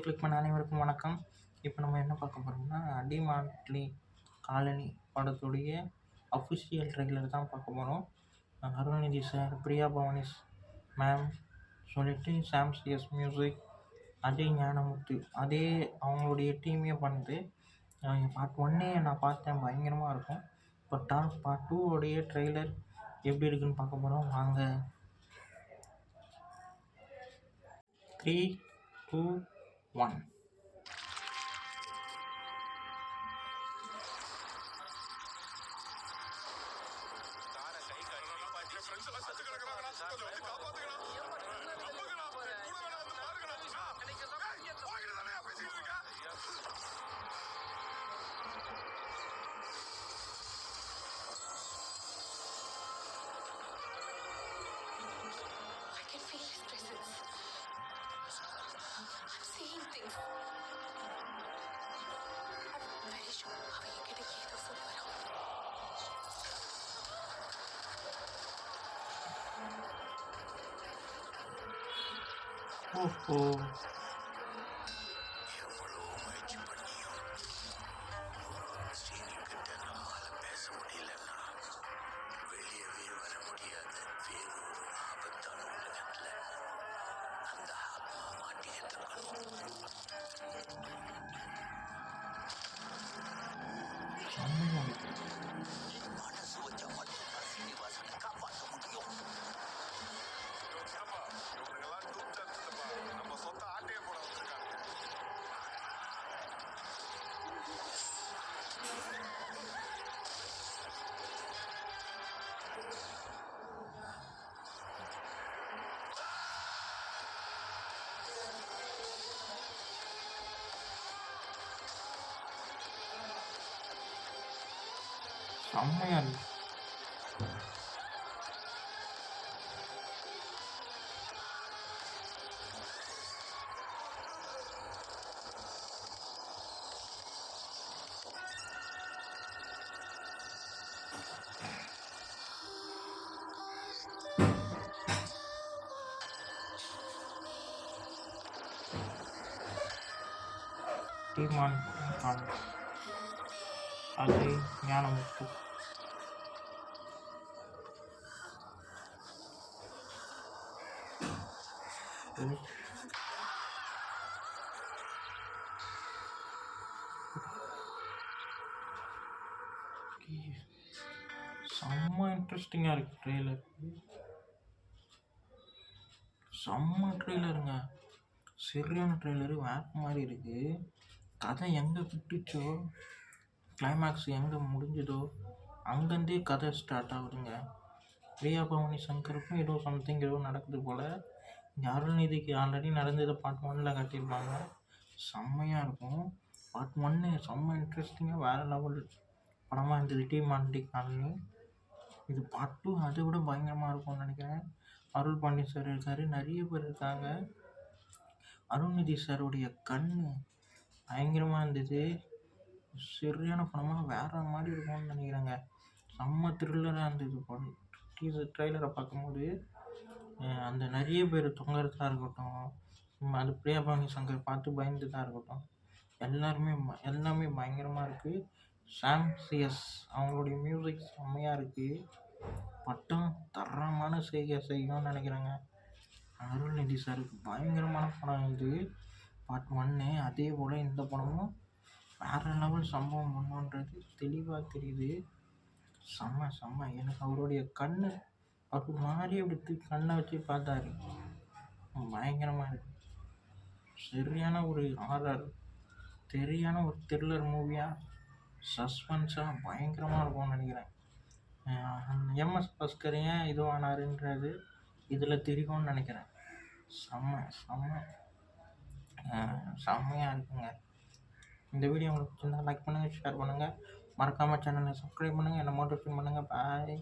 Click பண்ண அனைவருக்கும் வணக்கம். இப்போ நம்ம என்ன பார்க்க போறோம்னா, டிமாண்ட்லி காலனி படத்துடைய அஃபிஷியல் ட்ரெய்லர் தான் பார்க்க போறோம். அருள்நிதி சார், பிரியா பவானி மேம் சொல்லிட்டு சாம் சிஎஸ் மியூசிக், அஜய் ஞானமுத்து அதே அவங்களுடைய டீமே பண்ணுது. பார்ட் 1 நான் பார்த்தேன், பயங்கரமாக இருக்கும். இப்போ பார்ட் 2 உடைய ட்ரெய்லர் எப்படி இருக்குன்னு பார்க்க போகிறோம். வாங்க. 3, 2, 1. I can feel his presence. I'm seeing things. I'm very sure அவ என்கிட்ட ஏதோ சொல்ல வரா. ஓஹோ, செம்மையா இருக்கு. செம்மையா இருக்கு. Demand colony, Ajay Gnanamuthu. செம்ம இன்ட்ரெஸ்டிங்காக இருக்குது ட்ரெய்லர். செம்ம ட்ரெய்லருங்க, சரியான ட்ரெய்லரு. வேற மாதிரி இருக்குது. கதை எங்கே விட்டுச்சோ, கிளைமேக்ஸ் எங்கே முடிஞ்சதோ அங்கேருந்தே கதை ஸ்டார்ட் ஆகுதுங்க. பிரியா பவானி சங்கருக்கும் ஏதோ சம்திங் ஏதோ நடக்குது போல். இங்கே அருள்நிதிக்கு ஆல்ரெடி நடந்ததை பார்ட் 1 காட்டியிருப்பாங்க. செம்மையாக இருக்கும். பார்ட் 1 செம்ம இன்ட்ரெஸ்டிங்காக வேறு லெவல் படமாக இருந்தது டிமாண்ட்லி காலனி. இது பார்ட் 2 அதை விட பயங்கரமாக இருக்கும்னு நினைக்கிறேன். அருள் பாண்டி சார் இருக்கார், நிறைய பேர் இருக்காங்க. அருள்நிதி சாருடைய கண் பயங்கரமாக இருந்தது. சரியான படமாக வேறு மாதிரி இருக்கும்னு நினைக்கிறேங்க. செம்ம த்ரில்லராக இருந்தது படம். டீசர் ட்ரெய்லரை பார்க்கும்போது அந்த நிறைய பேர் தொங்குறதா இருக்கட்டும், அது பிரியா பவானி சங்கர் பார்த்து பயந்துதா இருக்கட்டும், எல்லாமே பயங்கரமாக இருக்குது. சாம் சிஎஸ் அவங்களுடைய மியூசிக் செம்மையாக இருக்குது. பட்டம் தரமான செய்யும்னு நினைக்கிறேங்க. அருள்நிதி சாருக்கு பயங்கரமான படம் இது பார்ட் 1. அதே போல் இந்த படமும் வேறு லெவல் சம்பவம் பண்ணுன்றது தெளிவாக தெரியுது. செம்ம. எனக்கு அவருடைய கண்ணு ஒரு மாதிரி அப்படி கண்ணை வச்சு பார்த்தாரு, பயங்கரமாக இருக்கு. சரியான ஒரு ஹாரர், சரியான ஒரு த்ரில்லர் மூவியாக சஸ்பென்ஸாக பயங்கரமாக இருக்கும்னு நினைக்கிறேன். எம்எஸ் பாஸ்கர் ஏன் இதுவானாருன்றது இதில் தெரியும்னு நினைக்கிறேன். செம்மையாக இருக்குங்க. இந்த வீடியோ உங்களுக்கு பிடிச்சிருந்தா லைக் பண்ணுங்கள், ஷேர் பண்ணுங்கள், மறக்காமல் சேனலை சப்ஸ்கிரைப் பண்ணுங்கள், என்னை மோட்டிவேட் பண்ணுங்கள். பாய்.